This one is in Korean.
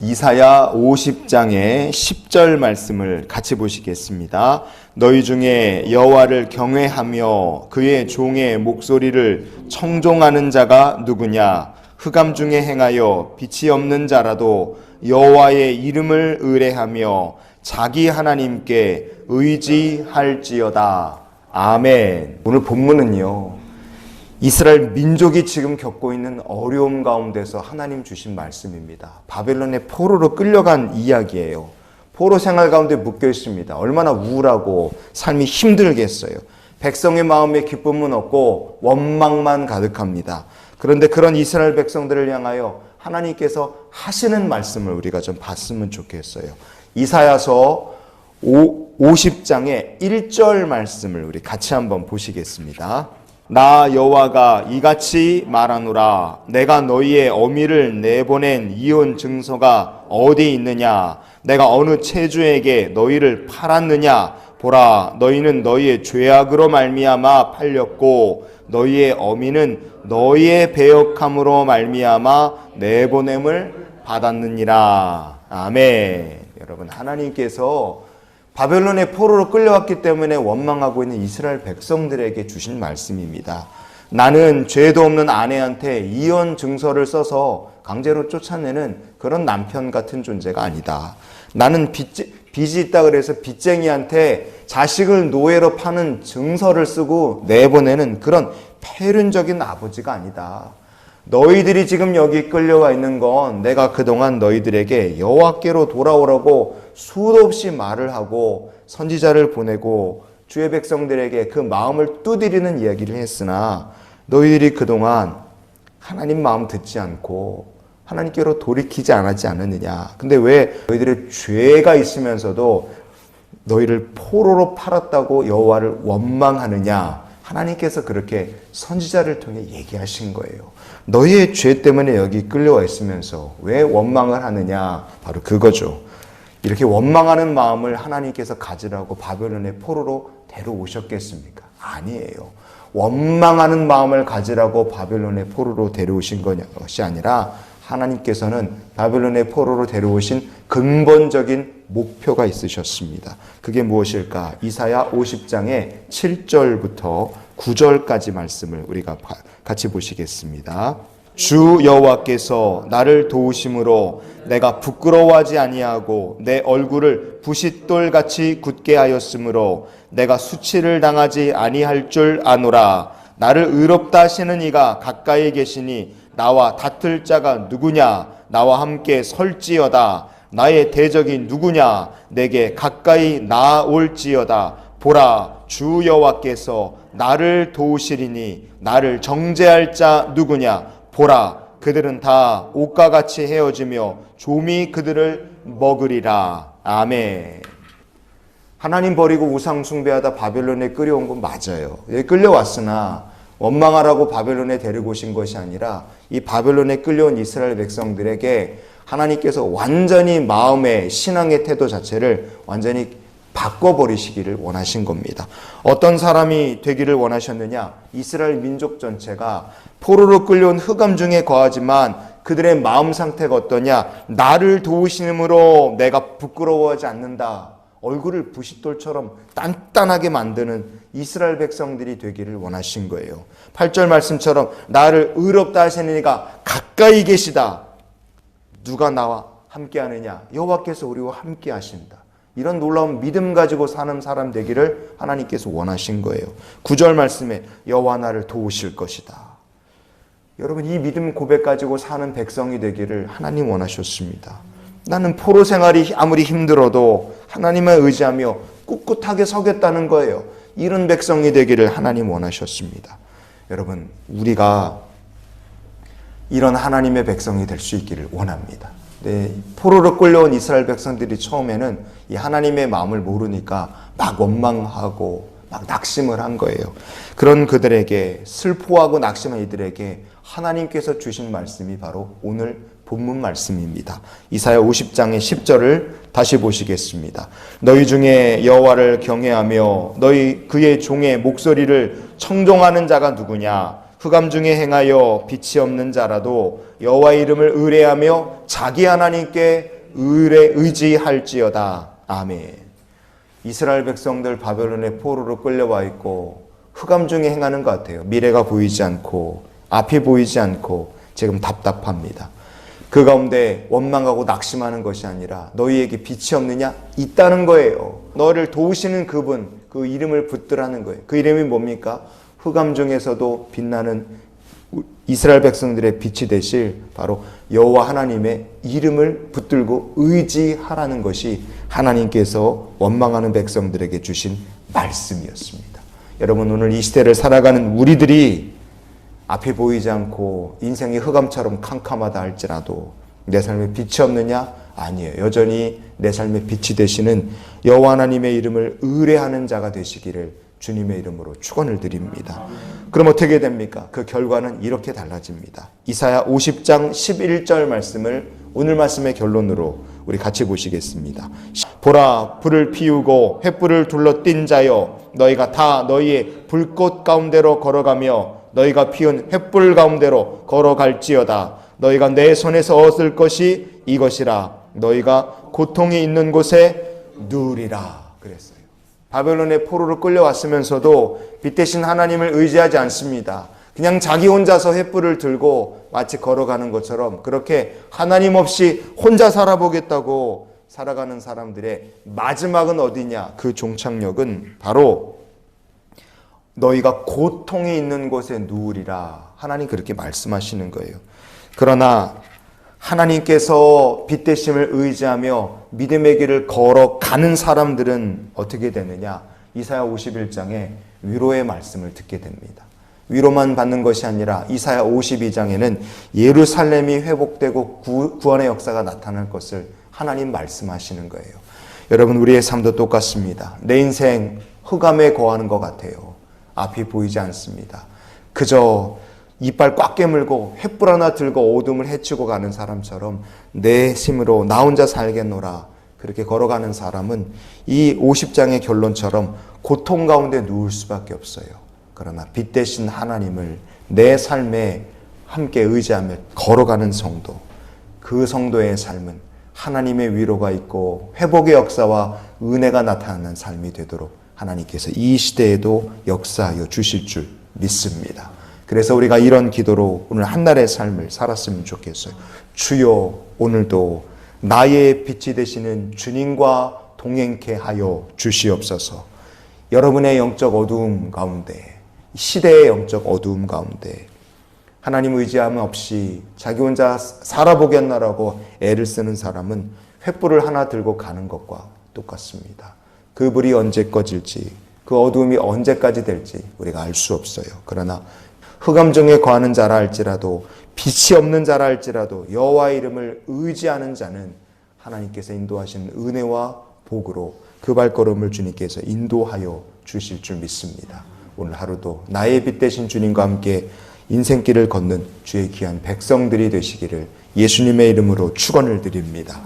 이사야 50장의 10절 말씀을 같이 보시겠습니다. 너희 중에 여호와를 경외하며 그의 종의 목소리를 청종하는 자가 누구냐? 흑암 중에 행하여 빛이 없는 자라도 여호와의 이름을 의뢰하며 자기 하나님께 의지할지어다. 아멘. 오늘 본문은요, 이스라엘 민족이 지금 겪고 있는 어려움 가운데서 하나님 주신 말씀입니다. 바벨론의 포로로 끌려간 이야기예요. 포로 생활 가운데 묶여 있습니다. 얼마나 우울하고 삶이 힘들겠어요. 백성의 마음에 기쁨은 없고 원망만 가득합니다. 그런데 그런 이스라엘 백성들을 향하여 하나님께서 하시는 말씀을 우리가 좀 봤으면 좋겠어요. 이사야서 50장의 1절 말씀을 우리 같이 한번 보시겠습니다. 나 여호와가 이같이 말하노라. 내가 너희의 어미를 내보낸 이혼 증서가 어디 있느냐? 내가 어느 체주에게 너희를 팔았느냐? 보라, 너희는 너희의 죄악으로 말미암아 팔렸고 너희의 어미는 너희의 배역함으로 말미암아 내보냄을 받았느니라. 아멘. 여러분, 하나님께서 바벨론의 포로로 끌려왔기 때문에 원망하고 있는 이스라엘 백성들에게 주신 말씀입니다. 나는 죄도 없는 아내한테 이혼 증서를 써서 강제로 쫓아내는 그런 남편 같은 존재가 아니다. 나는 빚이 있다 그래서 빚쟁이한테 자식을 노예로 파는 증서를 쓰고 내보내는 그런 폐륜적인 아버지가 아니다. 너희들이 지금 여기 끌려와 있는 건 내가 그동안 너희들에게 여호와께로 돌아오라고 수도 없이 말을 하고 선지자를 보내고 주의 백성들에게 그 마음을 두드리는 이야기를 했으나 너희들이 그동안 하나님 마음 듣지 않고 하나님께로 돌이키지 않았지 않았느냐. 근데 왜 너희들의 죄가 있으면서도 너희를 포로로 팔았다고 여호와를 원망하느냐. 하나님께서 그렇게 선지자를 통해 얘기하신 거예요. 너희의 죄 때문에 여기 끌려와 있으면서 왜 원망을 하느냐? 바로 그거죠. 이렇게 원망하는 마음을 하나님께서 가지라고 바벨론의 포로로 데려오셨겠습니까? 아니에요. 원망하는 마음을 가지라고 바벨론의 포로로 데려오신 것이 아니라 하나님께서는 바벨론의 포로로 데려오신 근본적인 목표가 있으셨습니다. 그게 무엇일까? 이사야 50장의 7절부터 9절까지 말씀을 우리가 같이 보시겠습니다. 주 여호와께서 나를 도우심으로 내가 부끄러워하지 아니하고 내 얼굴을 부싯돌같이 굳게 하였으므로 내가 수치를 당하지 아니할 줄 아노라. 나를 의롭다 하시는 이가 가까이 계시니 나와 다툴 자가 누구냐? 나와 함께 설지어다. 나의 대적이 누구냐? 내게 가까이 나올지어다. 보라, 주 여호와께서 나를 도우시리니 나를 정죄할 자 누구냐? 보라, 그들은 다 옷과 같이 헤어지며 좀이 그들을 먹으리라. 아멘. 하나님 버리고 우상 숭배하다 바벨론에 끌려온 건 맞아요. 끌려왔으나 원망하라고 바벨론에 데리고 오신 것이 아니라 이 바벨론에 끌려온 이스라엘 백성들에게 하나님께서 완전히 마음의 신앙의 태도 자체를 완전히 바꿔버리시기를 원하신 겁니다. 어떤 사람이 되기를 원하셨느냐? 이스라엘 민족 전체가 포로로 끌려온 흑암 중에 거하지만 그들의 마음 상태가 어떠냐? 나를 도우심으로 내가 부끄러워하지 않는다. 얼굴을 부싯돌처럼 단단하게 만드는 이스라엘 백성들이 되기를 원하신 거예요. 8절 말씀처럼 나를 의롭다 하시는 이가 가까이 계시다. 누가 나와 함께 하느냐? 여호와께서 우리와 함께 하신다. 이런 놀라운 믿음 가지고 사는 사람 되기를 하나님께서 원하신 거예요. 9절 말씀에 여호와 나를 도우실 것이다. 여러분, 이 믿음 고백 가지고 사는 백성이 되기를 하나님 원하셨습니다. 나는 포로 생활이 아무리 힘들어도 하나님을 의지하며 꿋꿋하게 서겠다는 거예요. 이런 백성이 되기를 하나님 원하셨습니다. 여러분, 우리가 이런 하나님의 백성이 될 수 있기를 원합니다. 네, 포로로 끌려온 이스라엘 백성들이 처음에는 이 하나님의 마음을 모르니까 막 원망하고 막 낙심을 한 거예요. 그런 그들에게, 슬퍼하고 낙심한 이들에게 하나님께서 주신 말씀이 바로 오늘 본문 말씀입니다. 이사야 50장의 10절을 다시 보시겠습니다. 너희 중에 여호와를 경외하며 너희 그의 종의 목소리를 청종하는 자가 누구냐? 흑암 중에 행하여 빛이 없는 자라도 여호와 이름을 의뢰하며 자기 하나님께 의지할지어다. 아멘. 이스라엘 백성들 바벨론의 포로로 끌려와 있고 흑암 중에 행하는 것 같아요. 미래가 보이지 않고 앞이 보이지 않고 지금 답답합니다. 그 가운데 원망하고 낙심하는 것이 아니라 너희에게 빛이 없느냐? 있다는 거예요. 너를 도우시는 그분, 그 이름을 붙들라는 거예요. 그 이름이 뭡니까? 흑암 중에서도 빛나는 이스라엘 백성들의 빛이 되실 바로 여호와 하나님의 이름을 붙들고 의지하라는 것이 하나님께서 원망하는 백성들에게 주신 말씀이었습니다. 여러분, 오늘 이 시대를 살아가는 우리들이 앞이 보이지 않고 인생이 흑암처럼 캄캄하다 할지라도 내 삶에 빛이 없느냐? 아니에요. 여전히 내 삶에 빛이 되시는 여호와 하나님의 이름을 의뢰하는 자가 되시기를 주님의 이름으로 축원을 드립니다. 그럼 어떻게 됩니까? 그 결과는 이렇게 달라집니다. 이사야 50장 11절 말씀을 오늘 말씀의 결론으로 우리 같이 보시겠습니다. 보라, 불을 피우고 횃불을 둘러 띈 자여, 너희가 다 너희의 불꽃 가운데로 걸어가며 너희가 피운 횃불 가운데로 걸어갈지어다. 너희가 내 손에서 얻을 것이 이것이라. 너희가 고통이 있는 곳에 누리라. 그랬어요. 바벨론의 포로로 끌려왔으면서도 빛 대신 하나님을 의지하지 않습니다. 그냥 자기 혼자서 횃불을 들고 마치 걸어가는 것처럼 그렇게 하나님 없이 혼자 살아보겠다고 살아가는 사람들의 마지막은 어디냐? 그 종착역은 바로 너희가 고통이 있는 곳에 누우리라. 하나님 그렇게 말씀하시는 거예요. 그러나 하나님께서 빛 되심을 의지하며 믿음의 길을 걸어가는 사람들은 어떻게 되느냐? 이사야 51장에 위로의 말씀을 듣게 됩니다. 위로만 받는 것이 아니라 이사야 52장에는 예루살렘이 회복되고 구원의 역사가 나타날 것을 하나님 말씀하시는 거예요. 여러분, 우리의 삶도 똑같습니다. 내 인생 흑암에 거하는 것 같아요. 앞이 보이지 않습니다. 그저 이빨 꽉 깨물고 횃불 하나 들고 어둠을 헤치고 가는 사람처럼 내 힘으로 나 혼자 살겠노라 그렇게 걸어가는 사람은 이 50장의 결론처럼 고통 가운데 누울 수밖에 없어요. 그러나 빛 대신 하나님을 내 삶에 함께 의지하며 걸어가는 성도, 그 성도의 삶은 하나님의 위로가 있고 회복의 역사와 은혜가 나타나는 삶이 되도록 하나님께서 이 시대에도 역사하여 주실 줄 믿습니다. 그래서 우리가 이런 기도로 오늘 한날의 삶을 살았으면 좋겠어요. 주여, 오늘도 나의 빛이 되시는 주님과 동행케 하여 주시옵소서. 여러분의 영적 어두움 가운데, 시대의 영적 어두움 가운데 하나님 의지함 없이 자기 혼자 살아보겠나라고 애를 쓰는 사람은 횃불을 하나 들고 가는 것과 똑같습니다. 그 불이 언제 꺼질지, 그 어두움이 언제까지 될지 우리가 알 수 없어요. 그러나 흑암 중에 거하는 자라 할지라도, 빛이 없는 자라 할지라도 여호와의 이름을 의지하는 자는 하나님께서 인도하시는 은혜와 복으로 그 발걸음을 주님께서 인도하여 주실 줄 믿습니다. 오늘 하루도 나의 빛 되신 주님과 함께 인생길을 걷는 주의 귀한 백성들이 되시기를 예수님의 이름으로 축원을 드립니다.